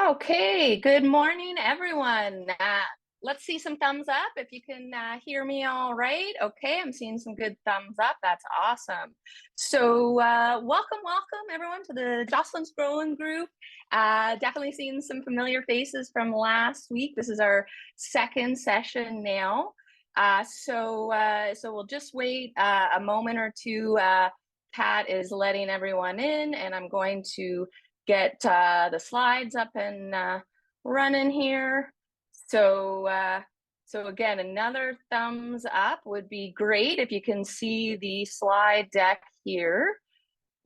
Okay, good morning, everyone. Let's see some thumbs up if you can hear me all right. Okay, I'm seeing some good thumbs up. That's awesome. So, welcome, everyone, to the Jocelyn Scrolling group. Definitely seeing some familiar faces from last week. This is our second session now. So we'll just wait a moment or two. Pat is letting everyone in, and I'm going to get the slides up and running here. So again, another thumbs up would be great if you can see the slide deck here.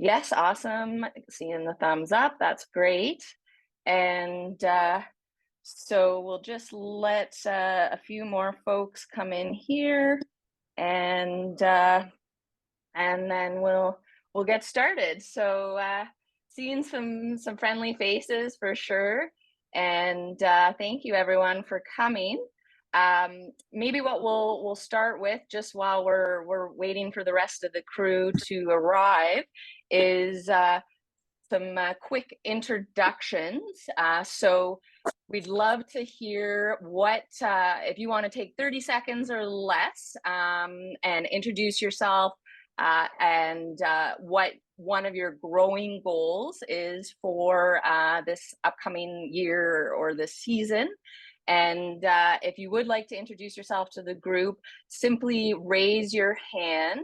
Yes, awesome. Seeing the thumbs up, that's great. And so we'll just let a few more folks come in here, and then we'll get started. So seeing some friendly faces for sure, and thank you everyone for coming. Maybe what we'll start with, just while we're waiting for the rest of the crew to arrive, is some quick introductions. So we'd love to hear what, if you want to take 30 seconds or less and introduce yourself, and what one of your growing goals is for this upcoming year or this season. And if you would like to introduce yourself to the group, simply raise your hand.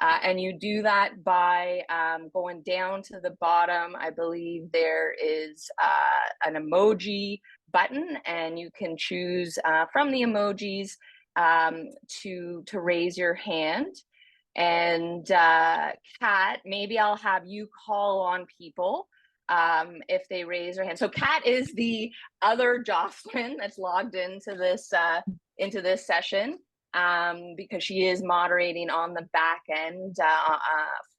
And you do that by going down to the bottom. I believe there is an emoji button, and you can choose from the emojis to raise your hand. And Kat, maybe I'll have you call on people if they raise their hand. So Kat is the other Jocelyn that's logged into this session, because she is moderating on the back end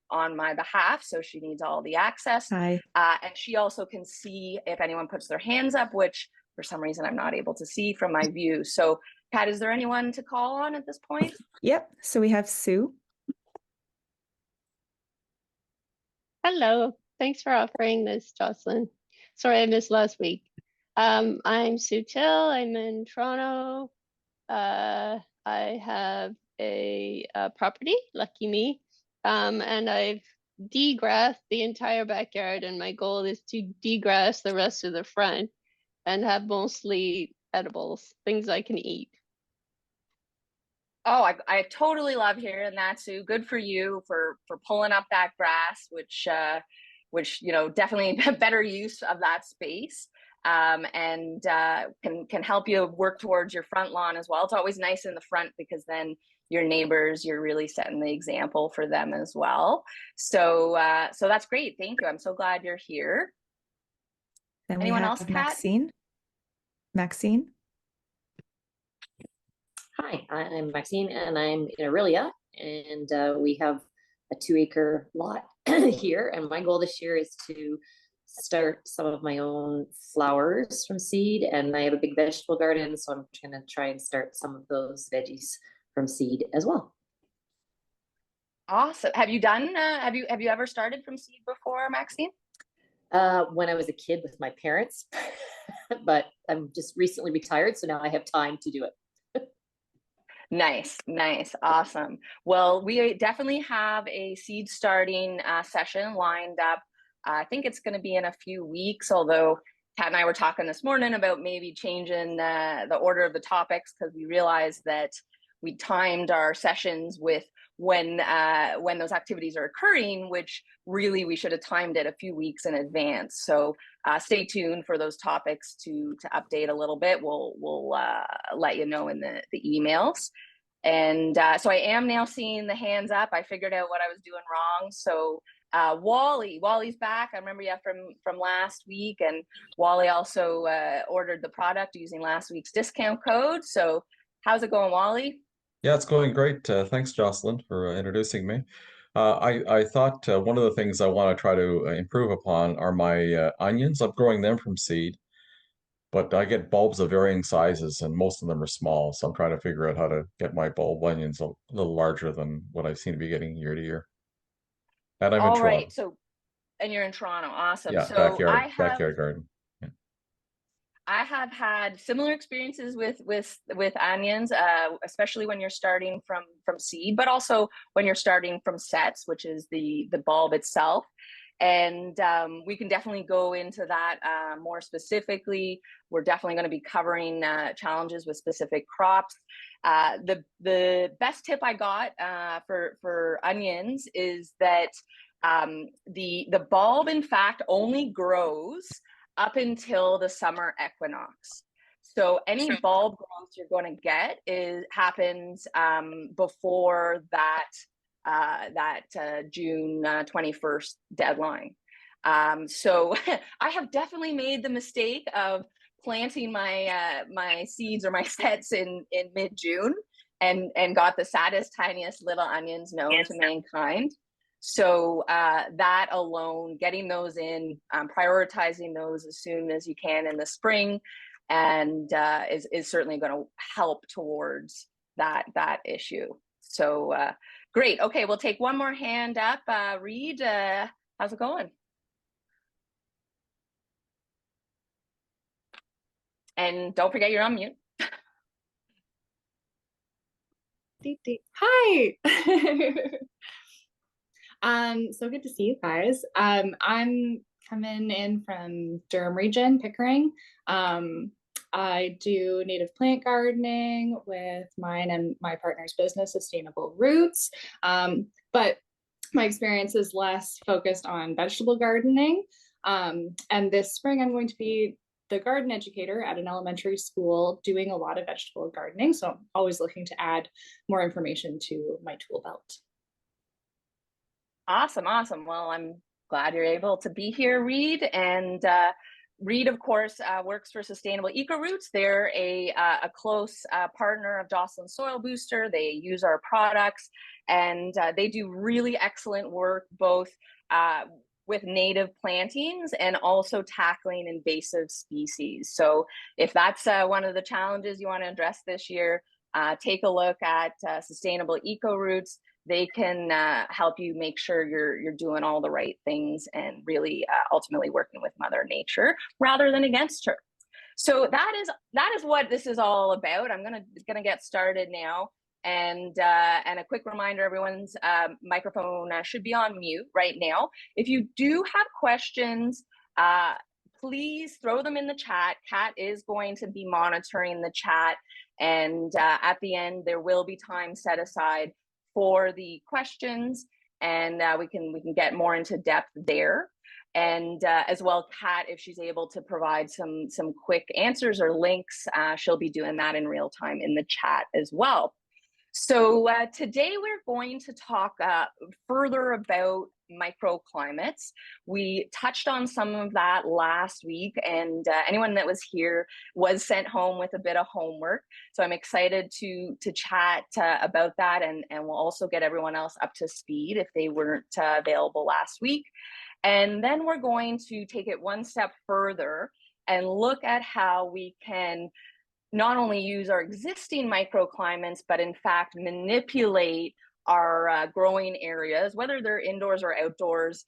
on my behalf, so she needs all the access. Hi. And she also can see if anyone puts their hands up, which for some reason I'm not able to see from my view. So Kat, is there anyone to call on at this point? Yep. So we have Sue. Hello. Thanks for offering this, Jocelyn. Sorry I missed last week. I'm Sue Till. I'm in Toronto. I have a property, lucky me, and I've degrassed the entire backyard, and my goal is to degrass the rest of the front and have mostly edibles, things I can eat. Oh, I totally love hearing that, Sue. Good for you for pulling up that grass, which definitely better use of that space, and can help you work towards your front lawn as well. It's always nice in the front, because then your neighbors, you're really setting the example for them as well. So that's great. Thank you. I'm so glad you're here. Then Anyone we else, have Kat? Maxine. Hi, I'm Maxine, and I'm in Aurelia, and we have a 2-acre lot here, and my goal this year is to start some of my own flowers from seed, and I have a big vegetable garden, so I'm going to try and start some of those veggies from seed as well. Awesome. Have you done have you ever started from seed before, Maxine? When I was a kid with my parents, but I'm just recently retired, so now I have time to do it. Nice, awesome. Well, we definitely have a seed starting session lined up. I think it's going to be in a few weeks, although Kat and I were talking this morning about maybe changing the order of the topics, because we realized that we timed our sessions with when those activities are occurring, which really we should have timed it a few weeks in advance. So stay tuned for those topics to update a little bit. We'll let you know in the emails. And so I am now seeing the hands up. I figured out what I was doing wrong. So Wally's back. I remember you from last week, and Wally also ordered the product using last week's discount code. So how's it going, Wally? Yeah, it's going great. Thanks, Jocelyn, for introducing me. I thought one of the things I want to try to improve upon are my onions. I'm growing them from seed, but I get bulbs of varying sizes, and most of them are small. So I'm trying to figure out how to get my bulb onions a little larger than what I seem to be getting year to year. And I'm in All Toronto. right. So, and you're in Toronto. Awesome. Yeah, So backyard garden. Yeah. I have had similar experiences with onions, especially when you're starting from seed, but also when you're starting from sets, which is the bulb itself. And we can definitely go into that more specifically. We're definitely going to be covering challenges with specific crops. The best tip I got for onions is that the bulb, in fact, only grows up until the summer equinox. So any bulb growth you're going to get happens before that June 21st deadline. So I have definitely made the mistake of planting my seeds or my sets in mid-June and got the saddest, tiniest little onions known to mankind. So that alone, getting those in, prioritizing those as soon as you can in the spring, and is certainly going to help towards that issue. So great. Okay, we'll take one more hand up. Reed, how's it going? And don't forget you're on mute. Hi. So good to see you guys. I'm coming in from Durham region, Pickering. I do native plant gardening with mine and my partner's business, Sustainable Roots. But my experience is less focused on vegetable gardening. And this spring, I'm going to be the garden educator at an elementary school doing a lot of vegetable gardening. So I'm always looking to add more information to my tool belt. Awesome. Well, I'm glad you're able to be here, Reed. And Reed, of course, works for Sustainable Eco Roots. They're a close partner of Jocelyn Soil Booster. They use our products, and they do really excellent work both with native plantings and also tackling invasive species. So if that's one of the challenges you want to address this year, take a look at Sustainable Eco Roots. They can help you make sure you're doing all the right things and really ultimately working with Mother Nature rather than against her. So that is what this is all about. I'm gonna get started now, and a quick reminder: everyone's microphone should be on mute right now. If you do have questions, please throw them in the chat. Kat is going to be monitoring the chat, and at the end there will be time set aside for the questions, and we can get more into depth there. And as well, Kat, if she's able to provide some quick answers or links, she'll be doing that in real time in the chat as well. So today we're going to talk further about microclimates. We touched on some of that last week, and anyone that was here was sent home with a bit of homework. So I'm excited to chat about that, and we'll also get everyone else up to speed if they weren't available last week. And then we're going to take it one step further and look at how we can not only use our existing microclimates, but in fact manipulate our growing areas, whether they're indoors or outdoors,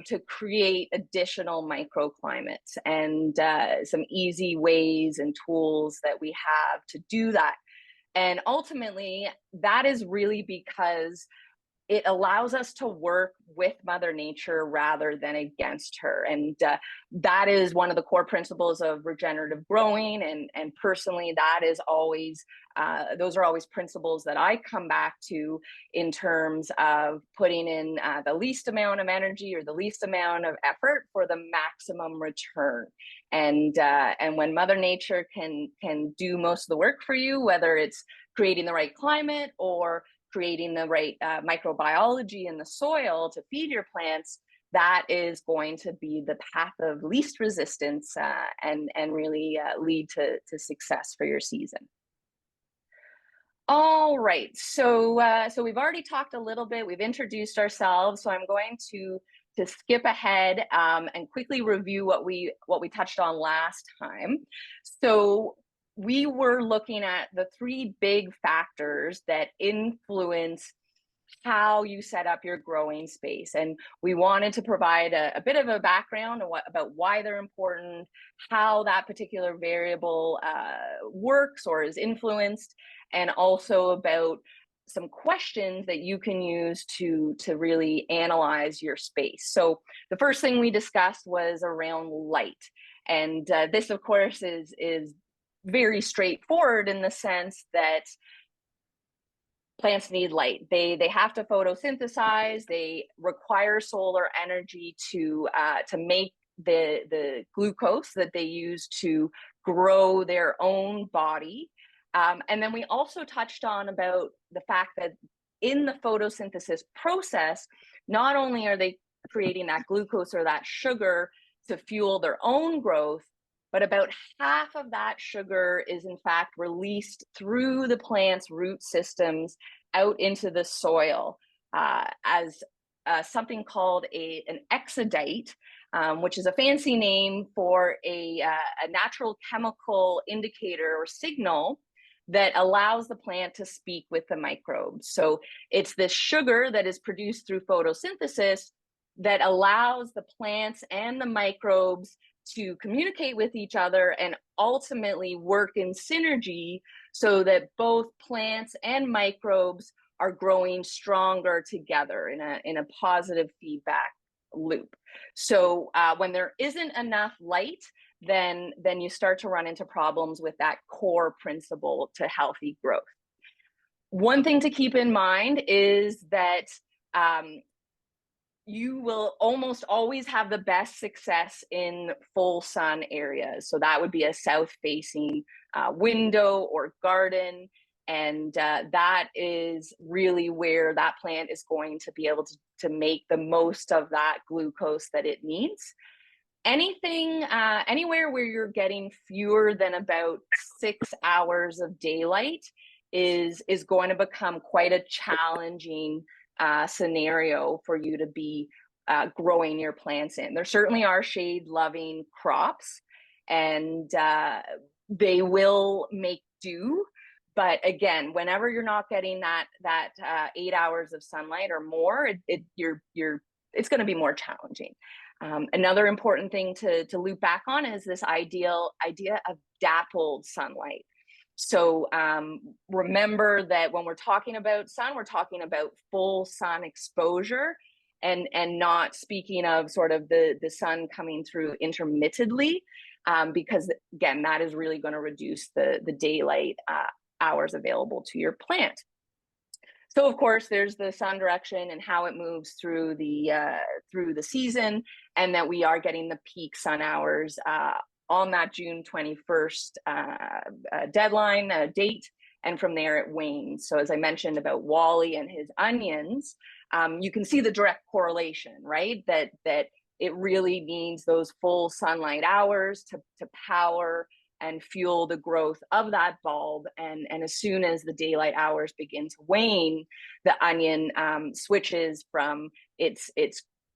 to create additional microclimates, and some easy ways and tools that we have to do that. And ultimately, that is really because it allows us to work with Mother Nature rather than against her. And that is one of the core principles of regenerative growing. And personally, that is always, those are always principles that I come back to in terms of putting in the least amount of energy or the least amount of effort for the maximum return. And when Mother Nature can do most of the work for you, whether it's creating the right climate or creating the right microbiology in the soil to feed your plants, that is going to be the path of least resistance and really lead to success for your season. All right, so we've already talked a little bit, we've introduced ourselves, so I'm going to skip ahead and quickly review what we touched on last time. So we were looking at the three big factors that influence how you set up your growing space. And we wanted to provide a bit of a background about why they're important, how that particular variable works or is influenced, and also about some questions that you can use to really analyze your space. So the first thing we discussed was around light. And this, of course, is very straightforward in the sense that plants need light. They have to photosynthesize. They require solar energy to make the glucose that they use to grow their own body. And then we also touched on about the fact that in the photosynthesis process, not only are they creating that glucose or that sugar to fuel their own growth, but about half of that sugar is in fact released through the plant's root systems out into the soil as something called an exudate, which is a fancy name for a natural chemical indicator or signal that allows the plant to speak with the microbes. So it's this sugar that is produced through photosynthesis that allows the plants and the microbes to communicate with each other and ultimately work in synergy so that both plants and microbes are growing stronger together in a positive feedback loop. So when there isn't enough light, then you start to run into problems with that core principle to healthy growth. One thing to keep in mind is that you will almost always have the best success in full sun areas. So that would be a south facing window or garden. And that is really where that plant is going to be able to make the most of that glucose that it needs. Anything, anywhere where you're getting fewer than about 6 hours of daylight is going to become quite a challenging scenario for you to be growing your plants in. There certainly are shade-loving crops, and they will make do. But again, whenever you're not getting that 8 hours of sunlight or more, it's going to be more challenging. Another important thing to loop back on is this idea of dappled sunlight. So remember that when we're talking about sun, we're talking about full sun exposure and not speaking of sort of the sun coming through intermittently, because again, that is really going to reduce the daylight hours available to your plant. So of course, there's the sun direction and how it moves through the season, and that we are getting the peak sun hours on that June 21st deadline date, and from there it wanes. So as I mentioned about Wally and his onions, you can see the direct correlation, right? That it really needs those full sunlight hours to power and fuel the growth of that bulb. And as soon as the daylight hours begin to wane, the onion switches from its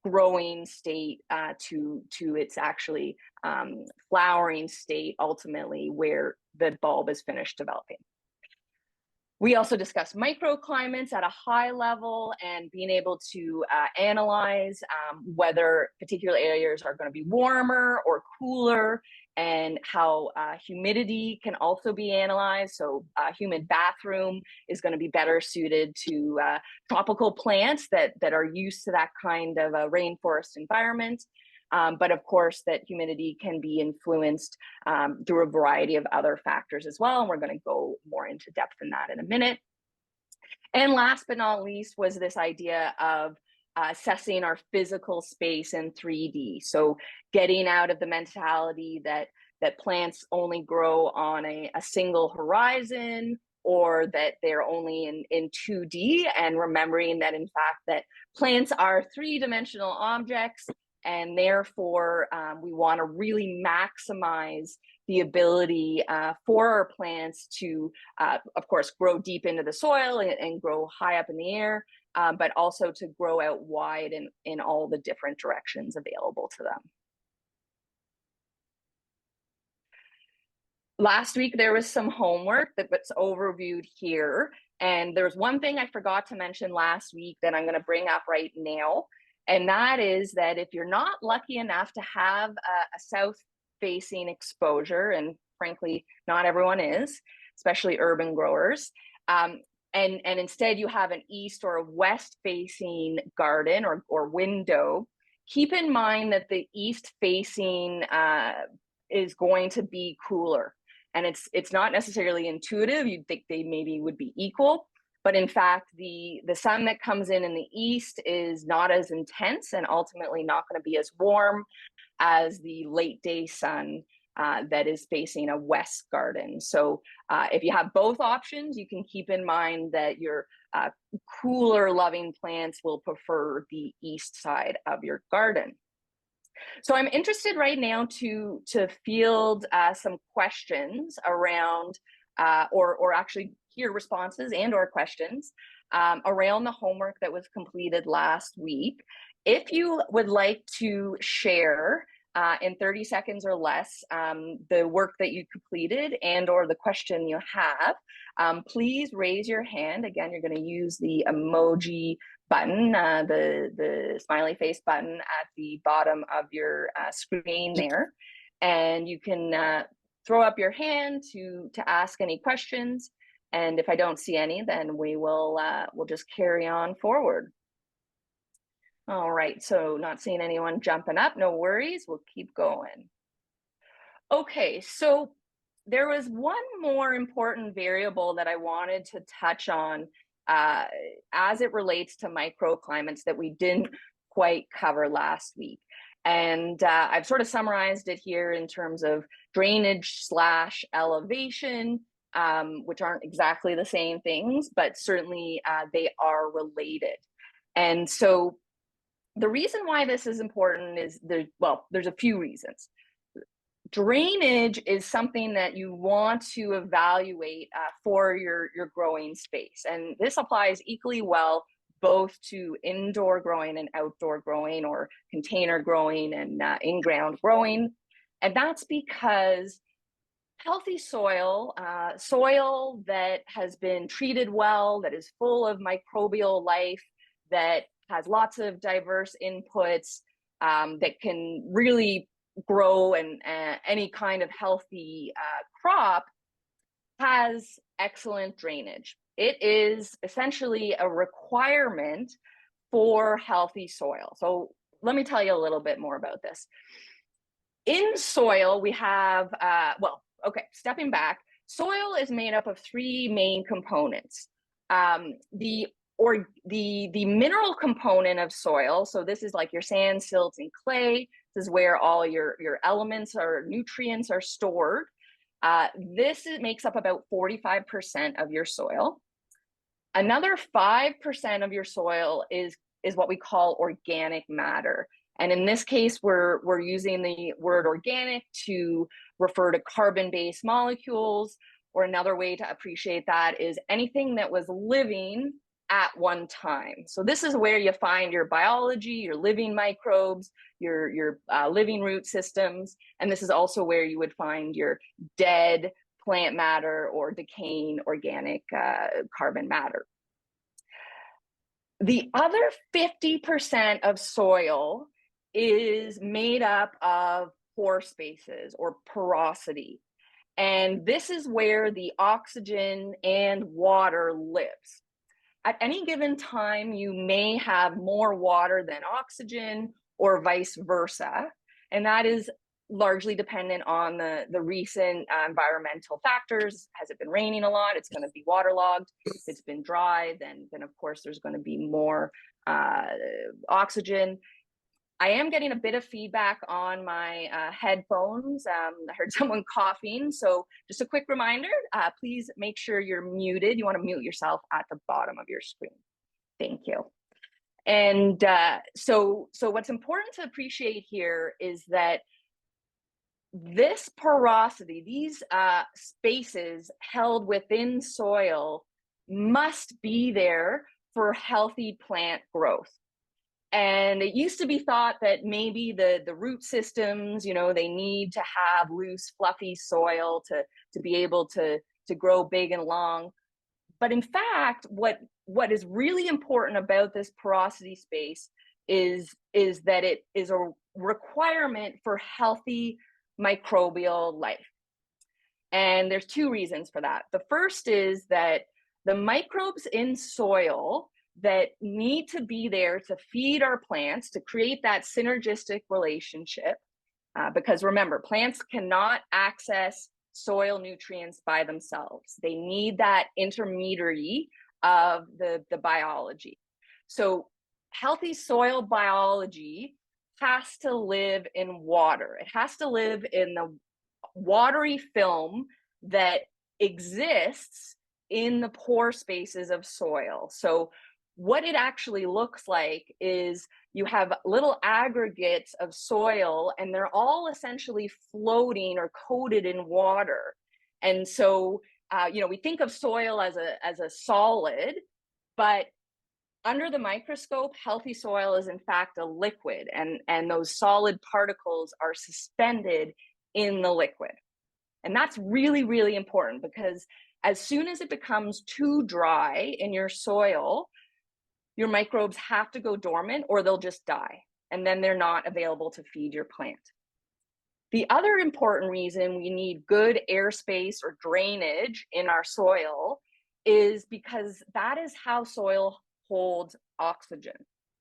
growing state to its actually flowering state, ultimately where the bulb is finished developing. We also discussed microclimates at a high level and being able to analyze whether particular areas are going to be warmer or cooler, and how humidity can also be analyzed. So a humid bathroom is going to be better suited to tropical plants that are used to that kind of a rainforest environment. But of course, that humidity can be influenced through a variety of other factors as well. And we're going to go more into depth in that in a minute. And last but not least was this idea of assessing our physical space in 3D. So getting out of the mentality that plants only grow on a single horizon, or that they're only in 2D, and remembering that in fact that plants are three-dimensional objects, and therefore we want to really maximize the ability for our plants to, of course, grow deep into the soil and grow high up in the air, but also to grow out wide in all the different directions available to them. Last week, there was some homework that was overviewed here. And there's one thing I forgot to mention last week that I'm going to bring up right now. And that is that if you're not lucky enough to have a south facing exposure, and frankly, not everyone is, especially urban growers, and instead you have an east or a west facing garden or window, keep in mind that the east facing is going to be cooler. And it's not necessarily intuitive. You'd think they maybe would be equal, but in fact, the sun that comes in the east is not as intense and ultimately not going to be as warm as the late day sun that is facing a west garden. So if you have both options, you can keep in mind that your cooler loving plants will prefer the east side of your garden. So I'm interested right now to field some questions around, or actually hear responses and or questions around the homework that was completed last week. If you would like to share in 30 seconds or less the work that you completed and or the question you have, please raise your hand. Again, you're going to use the emoji button, the smiley face button at the bottom of your screen there, and you can throw up your hand to ask any questions. And if I don't see any, then we'll just carry on forward. All right, so not seeing anyone jumping up, no worries, we'll keep going. Okay, so there was one more important variable that I wanted to touch on as it relates to microclimates that we didn't quite cover last week. And I've sort of summarized it here in terms of drainage / elevation, which aren't exactly the same things, but certainly they are related. And so the reason why this is important is there's a few reasons. Drainage is something that you want to evaluate for your growing space. And this applies equally well both to indoor growing and outdoor growing, or container growing and in-ground growing. And that's because healthy soil, soil that has been treated well, that is full of microbial life, that has lots of diverse inputs, that can really grow and any kind of healthy crop, has excellent drainage. It is essentially a requirement for healthy soil. So let me tell you a little bit more about this. In soil, we have, stepping back, soil is made up of three main components. The mineral component of soil, so this is like your sand, silt, and clay. This is where all your elements or nutrients are stored. This makes up about 45% of your soil. Another 5% of your soil is what we call organic matter. And in this case, we're using the word organic to refer to carbon-based molecules, or another way to appreciate that is anything that was living at one time. So this is where you find your biology, your living microbes, your living root systems, and this is also where you would find your dead plant matter or decaying organic carbon matter. The other 50% of soil is made up of pore spaces or porosity. And this is where the oxygen and water lives. At any given time, you may have more water than oxygen or vice versa. And that is largely dependent on the recent environmental factors. Has it been raining a lot? It's going to be waterlogged. If it's been dry, then of course there's going to be more oxygen. I am getting a bit of feedback on my headphones. I heard someone coughing. So just a quick reminder, please make sure you're muted. You want to mute yourself at the bottom of your screen. Thank you. And so what's important to appreciate here is that this porosity, these spaces held within soil, must be there for healthy plant growth. And it used to be thought that maybe the root systems, they need to have loose, fluffy soil to be able to grow big and long. But in fact, what is really important about this porosity space is that it is a requirement for healthy microbial life. And there's two reasons for that. The first is that the microbes in soil that need to be there to feed our plants, to create that synergistic relationship, because remember, plants cannot access soil nutrients by themselves. They need that intermediary of the biology. So healthy soil biology has to live in water. It has to live in the watery film that exists in the pore spaces of soil. So what it actually looks like is you have little aggregates of soil, and they're all essentially floating or coated in water. And so, we think of soil as a solid, but under the microscope, healthy soil is in fact a liquid, and those solid particles are suspended in the liquid. And that's really, really important, because as soon as it becomes too dry in your soil, your microbes have to go dormant or they'll just die. And then they're not available to feed your plant. The other important reason we need good airspace or drainage in our soil is because that is how soil holds oxygen,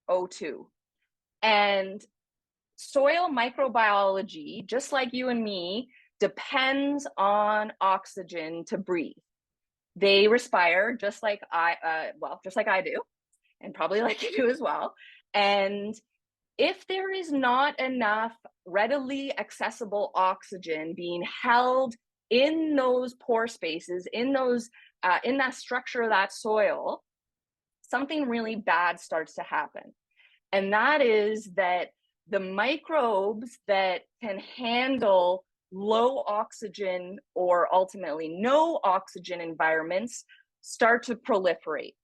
O2. And soil microbiology, just like you and me, depends on oxygen to breathe. They respire just like I do, and probably like you do as well. And if there is not enough readily accessible oxygen being held in those pore spaces, in that structure of that soil, something really bad starts to happen. And that is that the microbes that can handle low oxygen or ultimately no oxygen environments start to proliferate.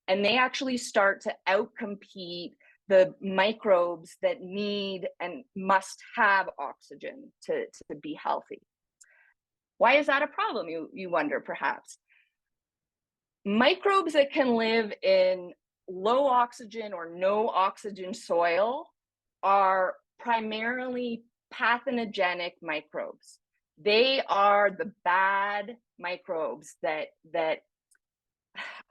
And they actually start to outcompete the microbes that need and must have oxygen to be healthy. Why is that a problem, you wonder perhaps? Microbes that can live in low oxygen or no oxygen soil are primarily pathogenic microbes. They are the bad microbes that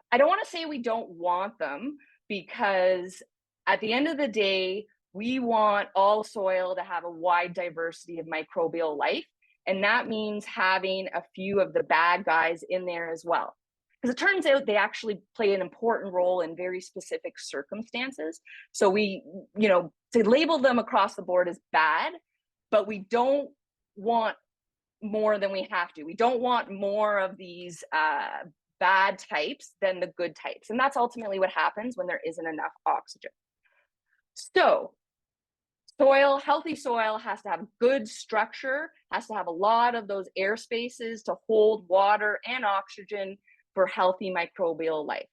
I don't want to say we don't want them, because at the end of the day, we want all soil to have a wide diversity of microbial life. And that means having a few of the bad guys in there as well. Because it turns out they actually play an important role in very specific circumstances. So we, to label them across the board as bad, but we don't want more than we have to. We don't want more of these bad types than the good types. And that's ultimately what happens when there isn't enough oxygen. So healthy soil has to have good structure, has to have a lot of those air spaces to hold water and oxygen for healthy microbial life.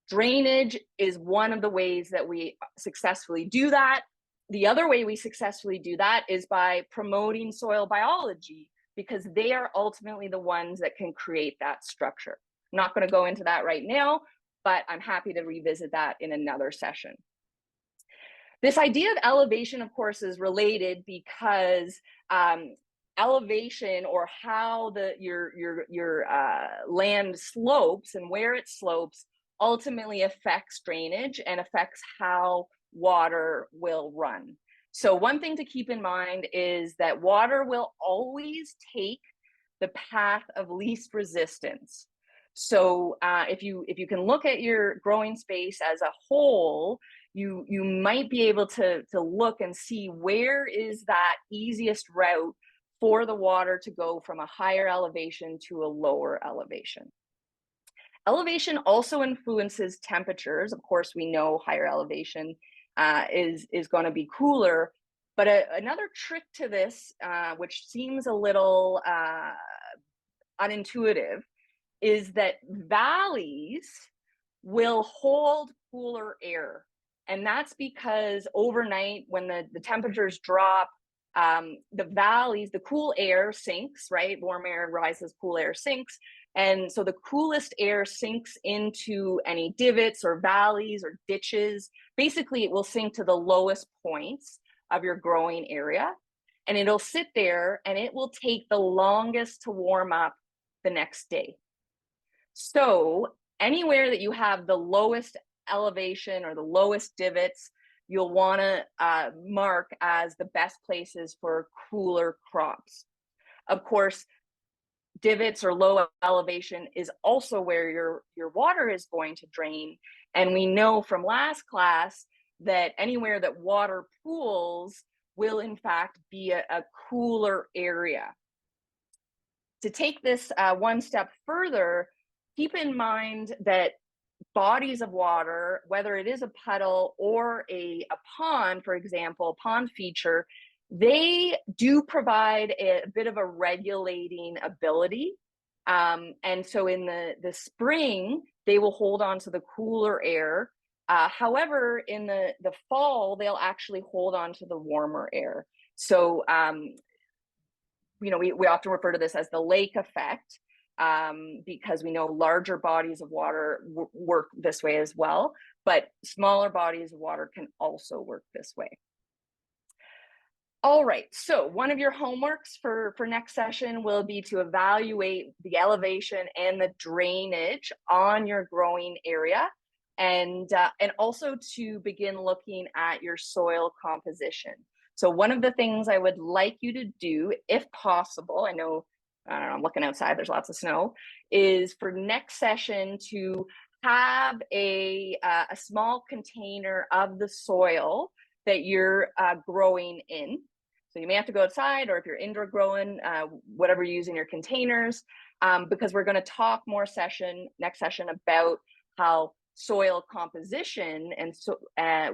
Drainage is one of the ways that we successfully do that. The other way we successfully do that is by promoting soil biology, because they are ultimately the ones that can create that structure. I'm not going to go into that right now, but I'm happy to revisit that in another session. This idea of elevation, of course, is related because elevation, or how your land slopes and where it slopes, ultimately affects drainage and affects how water will run. So one thing to keep in mind is that water will always take the path of least resistance. So if you can look at your growing space as a whole, you might be able to look and see where is that easiest route for the water to go from a higher elevation to a lower elevation. Elevation also influences temperatures. Of course, we know higher elevation is going to be cooler, but another trick to this, which seems a little unintuitive, is that valleys will hold cooler air. And that's because overnight, when the temperatures drop, the valleys, the cool air sinks, right? Warm air rises, cool air sinks. And so the coolest air sinks into any divots or valleys or ditches. Basically, it will sink to the lowest points of your growing area, and it'll sit there and it will take the longest to warm up the next day. So anywhere that you have the lowest elevation or the lowest divots, you'll want to mark as the best places for cooler crops. Of course, divots or low elevation is also where your water is going to drain. And we know from last class that anywhere that water pools will in fact be a cooler area. To take this one step further, keep in mind that bodies of water, whether it is a puddle or a pond, for example, a pond feature, they do provide a bit of a regulating ability. And so in the spring, they will hold on to the cooler air. However, in the fall, they'll actually hold on to the warmer air. So, you know, we often refer to this as the lake effect, because we know larger bodies of water work this way as well, but smaller bodies of water can also work this way. All right, so one of your homeworks for next session will be to evaluate the elevation and the drainage on your growing area, and also to begin looking at your soil composition. So one of the things I would like you to do, if possible, I know, I don't know, I'm looking outside, there's lots of snow, is for next session to have a small container of the soil that you're growing in. So you may have to go outside, or if you're indoor growing, whatever you use in your containers, because we're going to talk more next session about how soil composition and so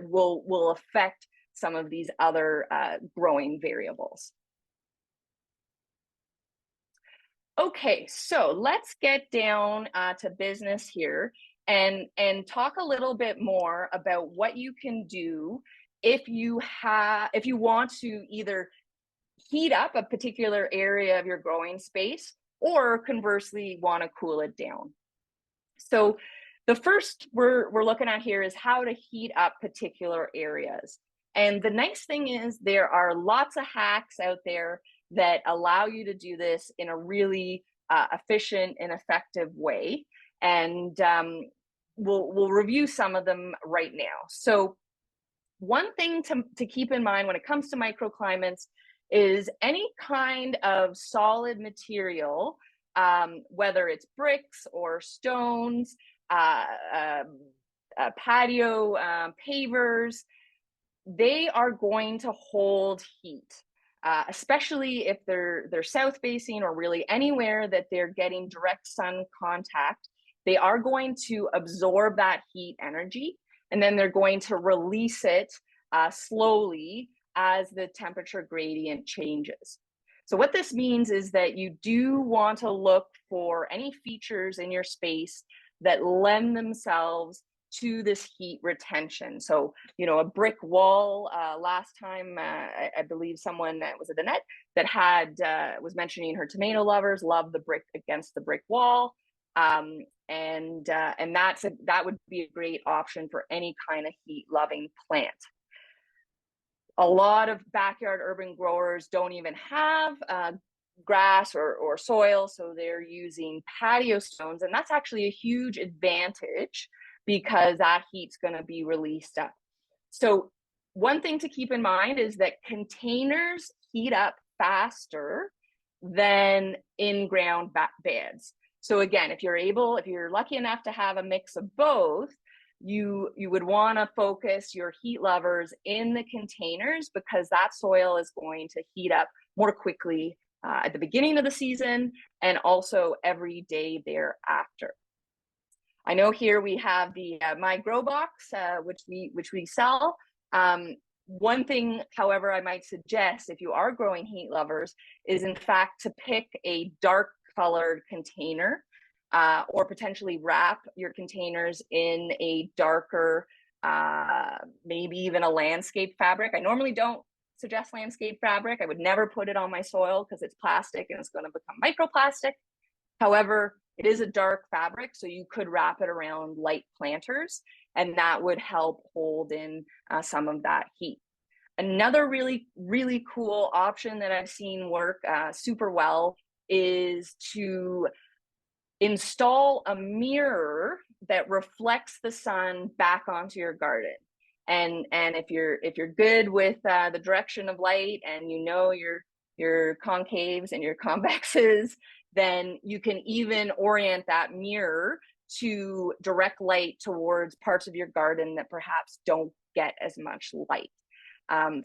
will affect some of these other growing variables. Okay, so let's get down to business here and talk a little bit more about what you can do if you want to either heat up a particular area of your growing space, or conversely want to cool it down. So the first we're looking at here is how to heat up particular areas. And the nice thing is there are lots of hacks out there that allow you to do this in a really efficient and effective way. And we'll review some of them right now. So one thing to keep in mind when it comes to microclimates is any kind of solid material, whether it's bricks or stones, patio pavers, they are going to hold heat, especially if they're south facing or really anywhere that they're getting direct sun contact. They are going to absorb that heat energy, and then they're going to release it slowly as the temperature gradient changes. So what this means is that you do want to look for any features in your space that lend themselves to this heat retention. So, you know, a brick wall, last time, I believe someone was at the net that had, was mentioning her tomato lovers love the brick against the brick wall. And that would be a great option for any kind of heat loving plant. A lot of backyard urban growers don't even have grass or soil, so they're using patio stones, and that's actually a huge advantage because that heat's going to be released up. So one thing to keep in mind is that containers heat up faster than in-ground beds. So again, if you're lucky enough to have a mix of both, you would want to focus your heat lovers in the containers, because that soil is going to heat up more quickly at the beginning of the season and also every day thereafter. I know here we have the My Grow Box, which we sell. One thing, however, I might suggest if you are growing heat lovers is in fact to pick a dark colored container, or potentially wrap your containers in a darker, maybe even a landscape fabric. I normally don't suggest landscape fabric. I would never put it on my soil because it's plastic and it's going to become microplastic. However, It is a dark fabric, so you could wrap it around light planters, and that would help hold in some of that heat. Another really, really cool option that I've seen work super well is to install a mirror that reflects the sun back onto your garden. And if you're good with the direction of light, and you know your concaves and your convexes, then you can even orient that mirror to direct light towards parts of your garden that perhaps don't get as much light.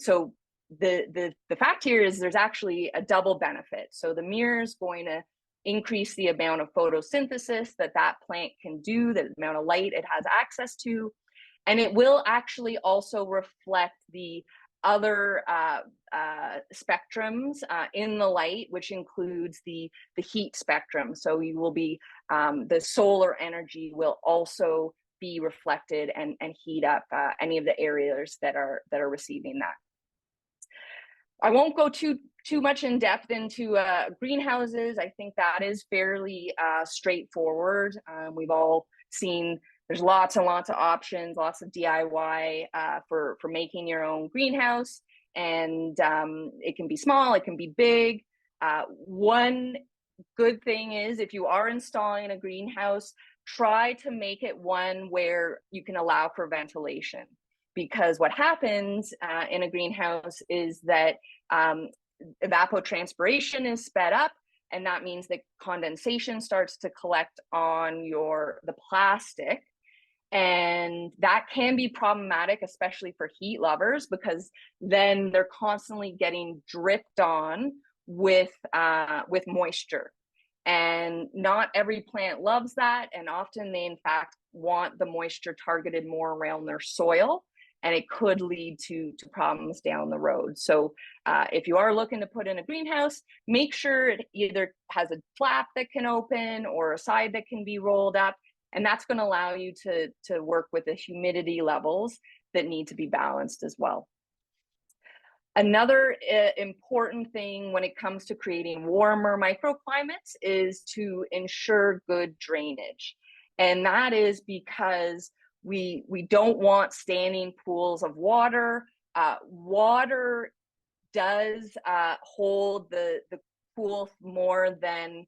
So the fact here is there's actually a double benefit. So the mirror is going to increase the amount of photosynthesis that plant can do, the amount of light it has access to, and it will actually also reflect the other spectrums in the light, which includes the heat spectrum. So you will be the solar energy will also be reflected and heat up any of the areas that are receiving that. I won't go too much in depth into greenhouses. I think that is fairly straightforward. We've all seen there's lots and lots of options, lots of DIY for making your own greenhouse, and it can be small, it can be big. One good thing is, if you are installing a greenhouse, try to make it one where you can allow for ventilation. Because what happens in a greenhouse is that evapotranspiration is sped up, and that means that condensation starts to collect on the plastic. And that can be problematic, especially for heat lovers, because then they're constantly getting dripped on with moisture. And not every plant loves that. And often they, in fact, want the moisture targeted more around their soil, and it could lead to problems down the road. So if you are looking to put in a greenhouse, make sure it either has a flap that can open or a side that can be rolled up. And that's going to allow you to work with the humidity levels that need to be balanced as well. Another important thing when it comes to creating warmer microclimates is to ensure good drainage. And that is because we don't want standing pools of water. Water does hold the pool more than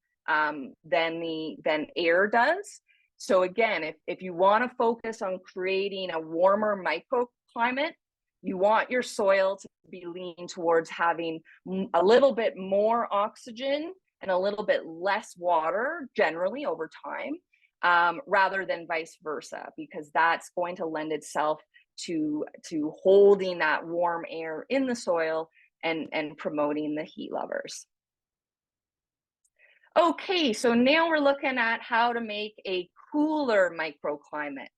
air does. So again, if you want to focus on creating a warmer microclimate, you want your soil to be leaning towards having a little bit more oxygen and a little bit less water generally over time, rather than vice versa, because that's going to lend itself to holding that warm air in the soil and promoting the heat lovers. Okay, so now we're looking at how to make a cooler microclimate.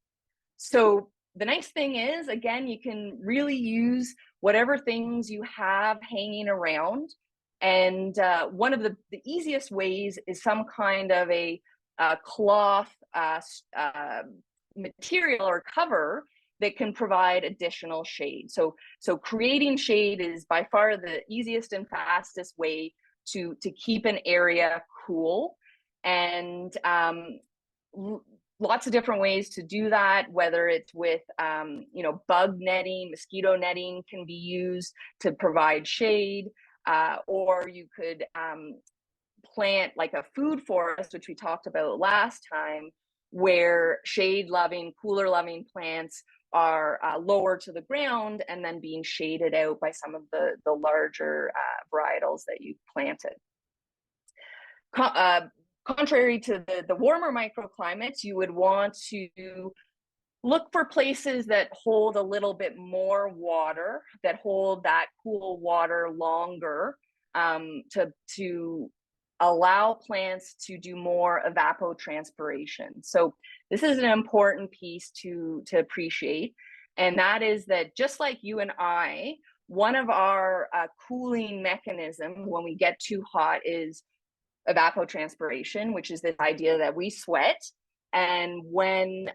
So the nice thing is, again, you can really use whatever things you have hanging around. And one of the easiest ways is some kind of a cloth material or cover that can provide additional shade. So creating shade is by far the easiest and fastest way to keep an area cool. And lots of different ways to do that, whether it's with bug netting, mosquito netting can be used to provide shade, or you could plant like a food forest, which we talked about last time, where shade loving, cooler loving plants are lower to the ground and then being shaded out by some of the larger varietals that you planted. Contrary to the warmer microclimates, you would want to look for places that hold a little bit more water, that hold that cool water longer, to allow plants to do more evapotranspiration. So this is an important piece to appreciate, and that is that just like you and I, one of our cooling mechanism when we get too hot is evapotranspiration, which is this idea that we sweat, and when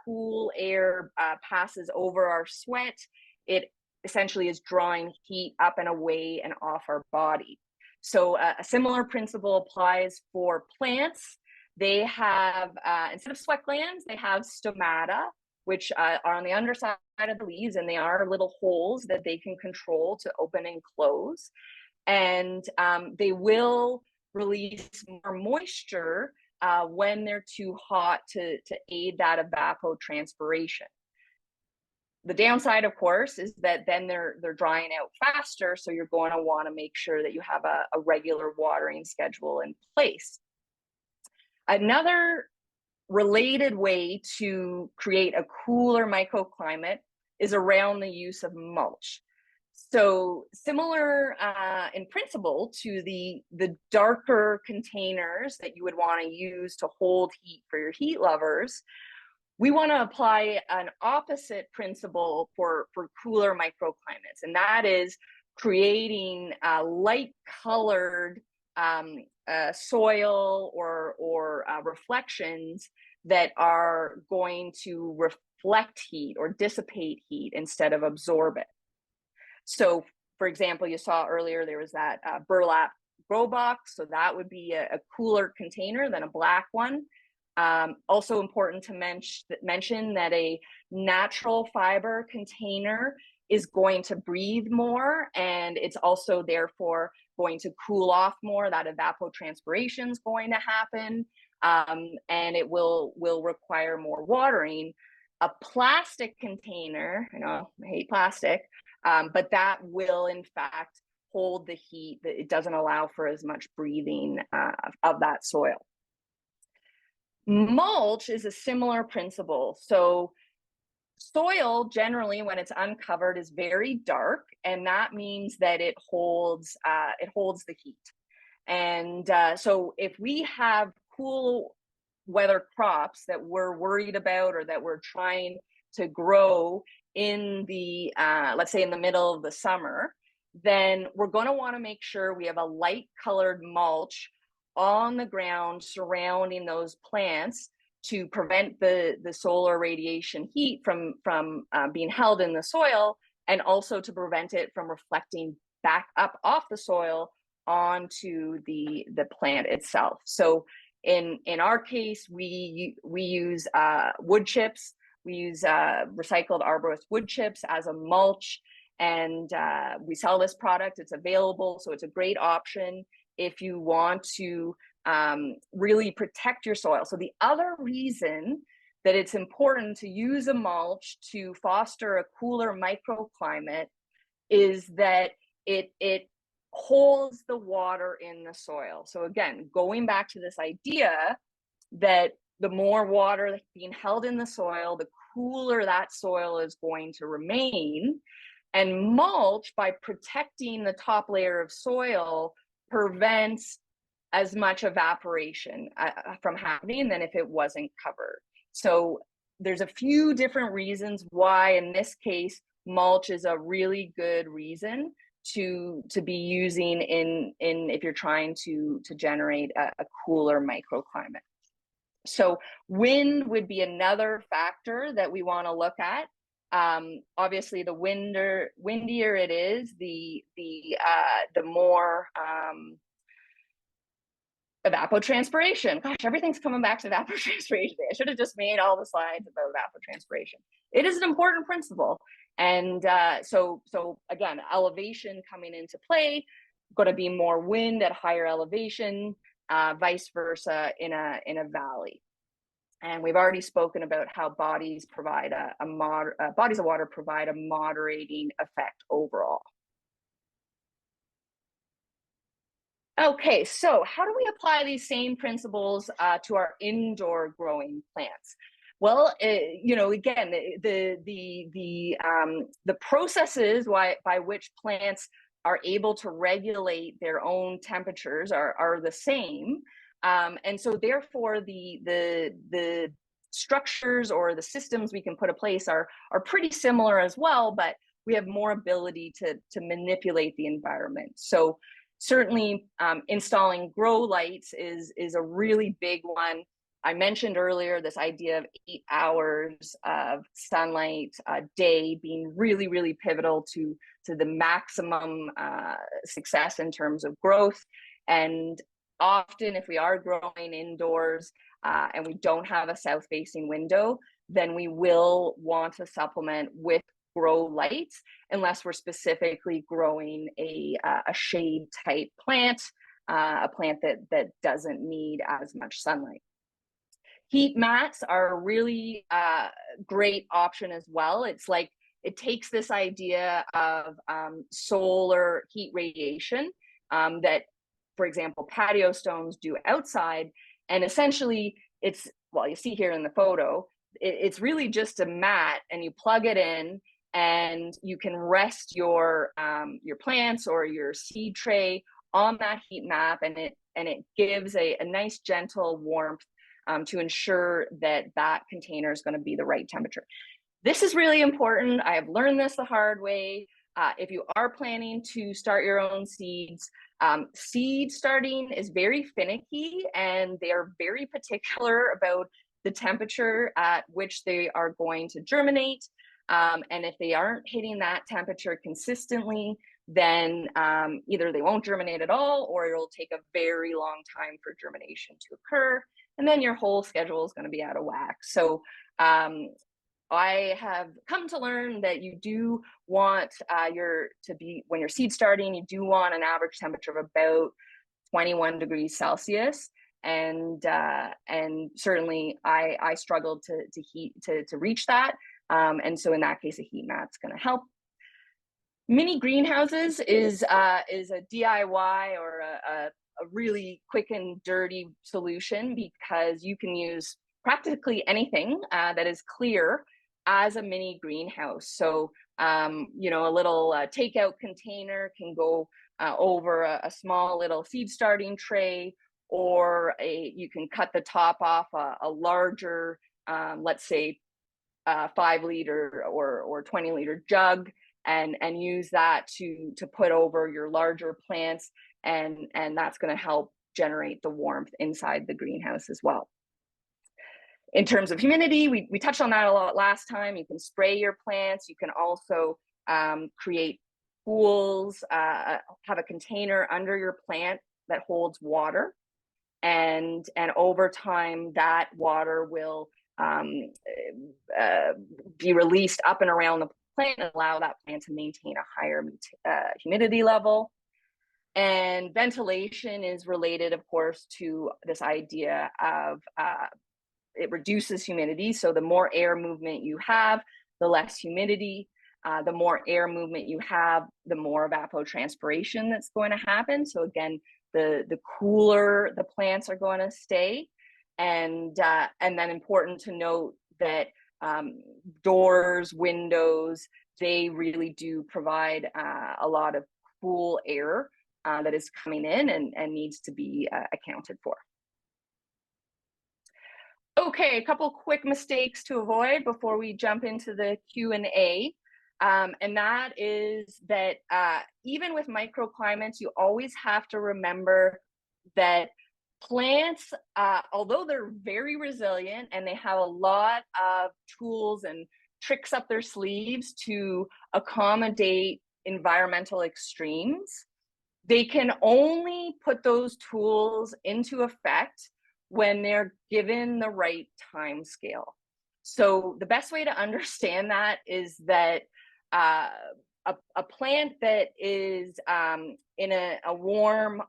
cool air passes over our sweat, it essentially is drawing heat up and away and off our body. So a similar principle applies for plants. they have, instead of sweat glands, they have stomata, which are on the underside of the leaves, and they are little holes that they can control to open and close. And they will release more moisture when they're too hot to aid that evapotranspiration. The downside, of course, is that then they're drying out faster, so you're going to want to make sure that you have a regular watering schedule in place. Another related way to create a cooler microclimate is around the use of mulch. So similar in principle to the darker containers that you would want to use to hold heat for your heat lovers, we want to apply an opposite principle for cooler microclimates, and that is creating light colored soil or reflections that are going to reflect heat or dissipate heat instead of absorb it. So, for example, you saw earlier there was that burlap grow box, so that would be a cooler container than a black one. Also important to mention that a natural fiber container is going to breathe more, and it's also therefore going to cool off more. That evapotranspiration is going to happen, and it will require more watering. A plastic container, I know I hate plastic, but that will in fact hold the heat. That it doesn't allow for as much breathing of that soil. Mulch is a similar principle. So soil generally, when it's uncovered, is very dark, and that means that it holds the heat. And so if we have cool weather crops that we're worried about or that we're trying to grow in the let's say in the middle of the summer, then we're going to want to make sure we have a light colored mulch on the ground surrounding those plants to prevent the solar radiation heat from being held in the soil, and also to prevent it from reflecting back up off the soil onto the plant itself. So in our case, we use wood chips. We use recycled arborist wood chips as a mulch, and we sell this product. It's available, so it's a great option if you want to really protect your soil. So the other reason that it's important to use a mulch to foster a cooler microclimate is that it holds the water in the soil. So again, going back to this idea that the more water being held in the soil, the cooler that soil is going to remain. And mulch, by protecting the top layer of soil, prevents as much evaporation from happening than if it wasn't covered. So there's a few different reasons why, in this case, mulch is a really good reason to be using in if you're trying to generate a cooler microclimate. So wind would be another factor that we want to look at. Obviously, the windier it is, the more evapotranspiration. Gosh, everything's coming back to evapotranspiration. I should have just made all the slides about evapotranspiration. It is an important principle, and so again, elevation coming into play. Going to be more wind at higher elevation, vice versa in a valley. And we've already spoken about how bodies provide bodies of water provide a moderating effect overall. Okay, so how do we apply these same principles to our indoor growing plants? Well, you know, again, the processes by which plants are able to regulate their own temperatures are the same, and so therefore the structures or the systems we can put in place are pretty similar as well, but we have more ability to manipulate the environment. So certainly installing grow lights is a really big one. I mentioned earlier this idea of 8 hours of sunlight a day being really, really pivotal to the maximum success in terms of growth. And often if we are growing indoors, and we don't have a south-facing window, then we will want to supplement with grow lights unless we're specifically growing a shade type plant, a plant that doesn't need as much sunlight. Heat mats are a really great option as well. It's like, it takes this idea of solar heat radiation that, for example, patio stones do outside. And essentially it's, well, you see here in the photo, it's really just a mat, and you plug it in and you can rest your plants or your seed tray on that heat mat, and it gives a nice gentle warmth to ensure that that container is going to be the right temperature. This is really important. I have learned this the hard way. If you are planning to start your own seeds, seed starting is very finicky, and they are very particular about the temperature at which they are going to germinate. And if they aren't hitting that temperature consistently, then either they won't germinate at all, or it'll take a very long time for germination to occur. And then your whole schedule is going to be out of whack. So I have come to learn that you do want when you're seed starting, you do want an average temperature of about 21 degrees Celsius. And certainly I struggled to reach that. And so in that case, a heat mat's going to help. Mini greenhouses is a DIY or a really quick and dirty solution, because you can use practically anything that is clear as a mini greenhouse. So, you know, a little takeout container can go over a small little seed starting tray, or you can cut the top off a larger, let's say, 5-liter or 20-liter jug, and use that to put over your larger plants, and that's going to help generate the warmth inside the greenhouse as well. In terms of humidity, we touched on that a lot last time. You can spray your plants. You can also create pools, have a container under your plant that holds water, and over time that water will be released up and around the plant and allow that plant to maintain a higher humidity level. And ventilation is related, of course, to this idea of it reduces humidity. So the more air movement you have, the less humidity. The more air movement you have, the more evapotranspiration that's going to happen. So again, the cooler the plants are going to stay. And then important to note that doors, windows, they really do provide a lot of cool air that is coming in and needs to be accounted for. Okay, a couple quick mistakes to avoid before we jump into the Q&A. And that is that even with microclimates, you always have to remember that plants, although they're very resilient and they have a lot of tools and tricks up their sleeves to accommodate environmental extremes, they can only put those tools into effect when they're given the right time scale. So the best way to understand that is that a plant that is in a warm